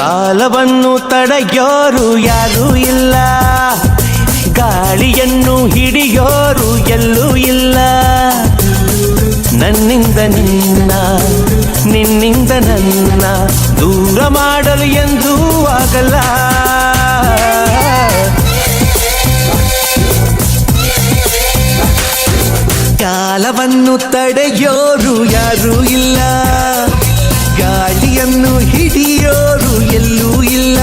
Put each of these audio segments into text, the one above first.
ಕಾಲವನ್ನು ತಡೆಯೋರು ಯಾರೂ ಇಲ್ಲ, ಗಾಳಿಯನ್ನು ಹಿಡಿಯೋರು ಎಲ್ಲೂ ಇಲ್ಲ. ನನ್ನಿಂದ ನಿನ್ನ, ನಿನ್ನಿಂದ ನನ್ನ ದೂರ ಮಾಡಲು ಎಂದೂ ಆಗಲ್ಲ. ಕಾಲವನ್ನು ತಡೆಯೋರು ಯಾರೂ ಇಲ್ಲ, ಗಾಳಿಯನ್ನು ಹಿಡಿಯೋರು ಎಲ್ಲೂ ಇಲ್ಲ.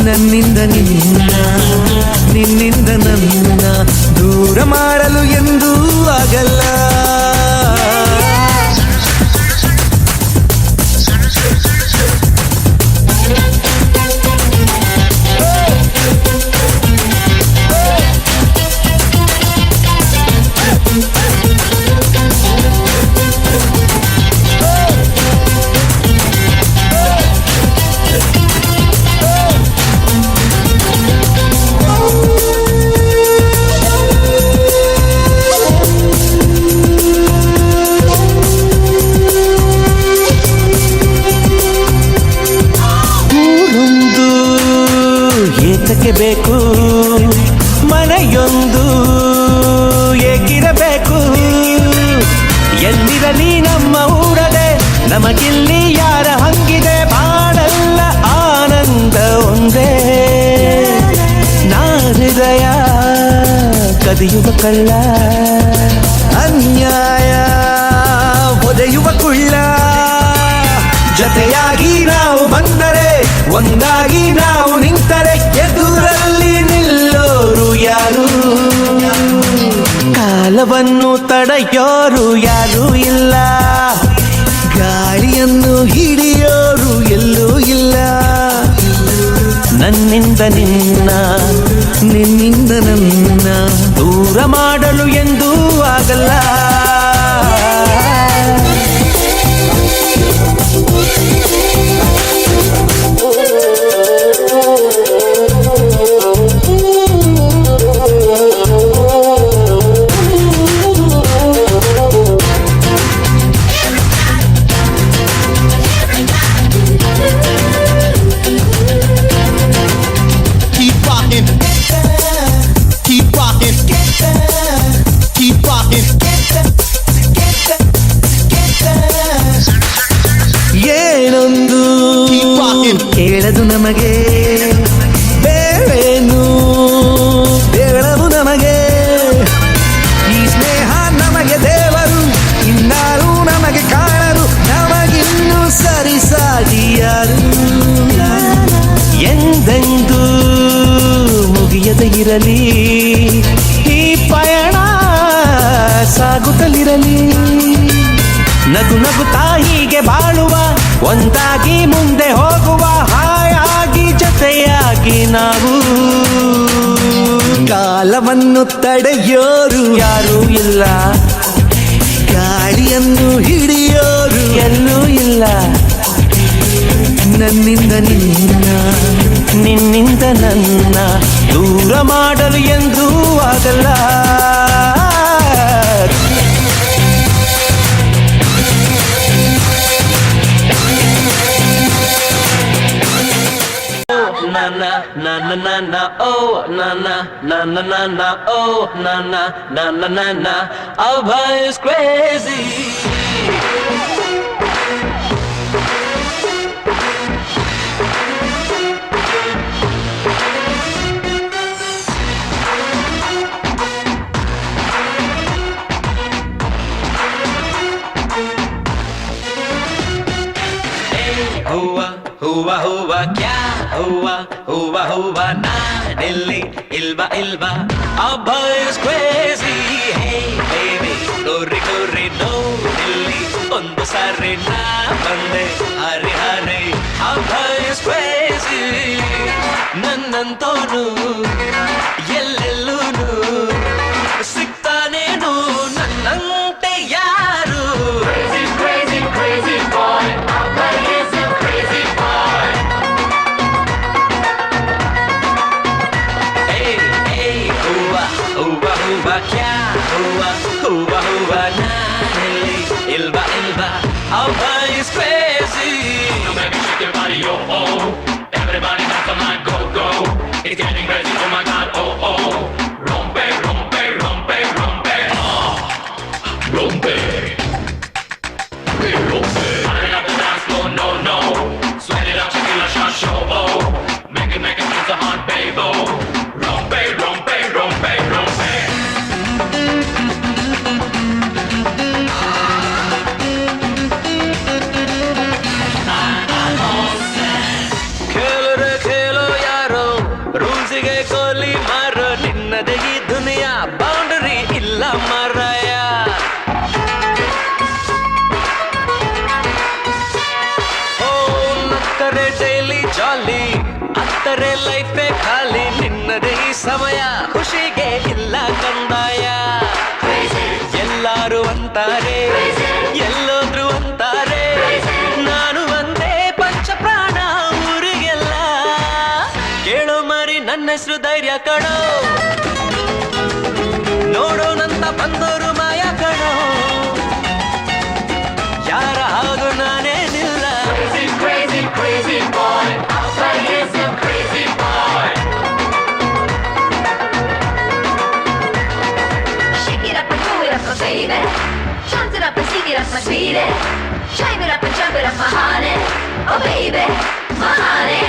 ನನ್ನಿಂದ ನಿನ್ನ, ನಿನ್ನಿಂದ ನನ್ನ ದೂರ ಮಾಡಲು ಎಂದೂ ಆಗಲ್ಲ. ಬೇಕು ಮನೆಯೊಂದು ಏಕಿರಬೇಕು, ಎಲ್ಲಿರಲಿ ನಮ್ಮ ಊರದೆ ನಮಗಿಲ್ಲಿ ಯಾರ ಹಂಗಿದೆ. ಬಾಳೆಲ್ಲ ಆನಂದ ಒಂದೇ, ನಾ ಹೃದಯ ಕದಿಯುವ ಕಳ್ಳ, ಅನ್ಯಾಯ ಒದೆಯುವ ಕುಳ್ಳ. ಜೊತೆಯಾಗಿ ನಾವು ಬಂದರೆ, ಒಂದಾಗಿ ನಾವು ನಿಂತರೆ, ಎದುರಲ್ಲಿ ನಿಲ್ಲೋರು ಯಾರು? ಕಾಲವನ್ನು ತಡೆಯೋರು ಯಾರೂ ಇಲ್ಲ, ಗಾಳಿಯನ್ನು ಹಿಡಿಯೋರು ಎಲ್ಲೂ ಇಲ್ಲ. ನನ್ನಿಂದ ನಿನ್ನ, ನಿನ್ನಿಂದ ನನ್ನ ದೂರ ಮಾಡಲು ಎಂದೂ ಆಗಲ್ಲ. ಏನೊಂದು ಕೇಳದು ನಮಗೆ ಬೇರೇನು ಬೇಡವು ನಮಗೆ. ಈ ಸ್ನೇಹ ನಮಗೆ ದೇವರು, ಇನ್ನಾರು ನಮಗೆ ಕಾಣರು, ನಮಗಿನ್ನು ಸರಿಸಾಟಿಯಾರು. ಎಂದೆಂದೂ ಮುಗಿಯದೆ ಇರಲಿ ಈ ಪಯಣ, ಸಾಗುತ್ತಲಿರಲಿ. ನಗು ನಗುತ್ತಾ ಹೀಗೆ ಬಾಳುವ, ಒಂದಾಗಿ ಮುಂದೆ ಹೋಗುವ, ಹಾಯಾಗಿ ಜೊತೆಯಾಗಿ ನಾವು. ಕಾಲವನ್ನು ತಡೆಯೋರು ಯಾರೂ ಇಲ್ಲ, ಗಾಳಿಯನ್ನು ಹಿಡಿಯೋರು ಎಲ್ಲೂ ಇಲ್ಲ. ನನ್ನಿಂದ ನಿನ್ನ, ನಿನ್ನಿಂದ ನನ್ನ ದೂರ ಮಾಡಲು ಎಂದೂ ಆಗಲ್ಲ. Na na na na na na oh na na na na na na oh na na na na na na. Abhay is crazy. Hua hua kya hua hua hua naanilli ilva ilva. Abha is crazy. Hey baby corri corri no nilli ondu sari na bande hare hare. Abha is crazy. Nannantonu ellellunu siktane nu nannante yaru. Crazy crazy crazy boy. Abha is a crazy boy. Hey hey hua hua hua kya hua hua hua na ilva ilva. Abha is crazy. shake your body, yo, oh. Everybody dance on my go-go. It's getting crazy, oh my god, oh, oh. Rompe, rompe, rompe, rompe, ah. Rompe. Hey, rompe. Turn up the dance floor, no, no. Sweat it out, tequila shot, show, oh. Make it, it's a hot babe, oh. Rompe, rompe, rompe, rompe. खेल रे खेलो यारो ರೂಲ್ಸಿಗೆ ಗೋಲಿ ಮಾರೋ ನಿನ್ನದೇ ಈ ದುನಿಯಾ boundary ಇಲ್ಲ ಮಾರಾಯ ಓ ನಕ್ಕರೆ daily ಜಾಲಿ ಅತ್ತರೆ ಲೈಫೇ ಖಾಲಿ ನಿನ್ನದೇ ಈ ಸಮಯ ಖುಷಿಗೆ ಇಲ್ಲ ಕಂದಾಯ ಎಲ್ಲಾರು ಅಂತಾರೆ ಎಲ್ಲೋದ್ರು ಅಂತಾರೆ ನಾನು ಒಂದೇ ಪಂಚ ಪ್ರಾಣ ಊರಿಗೆಲ್ಲ ಕೇಳೋ ಮರಿ ನನ್ನ ಹೆಸರು ಧೈರ್ಯ ಕಣೋ ನೋಡೋಣಂತ ಬಂದೋರು ಮಾಯ ಕಣೋ ಯಾರ ಹಾಗೂ ನಾನೇನಿಲ್ಲ Crazy, crazy, crazy boy. Outside here's a crazy boy. Shake it up and move it up, my baby. Chant it up and sing it up, my sweetie. Shine it up and jump it up, my honey. Oh, baby, my honey.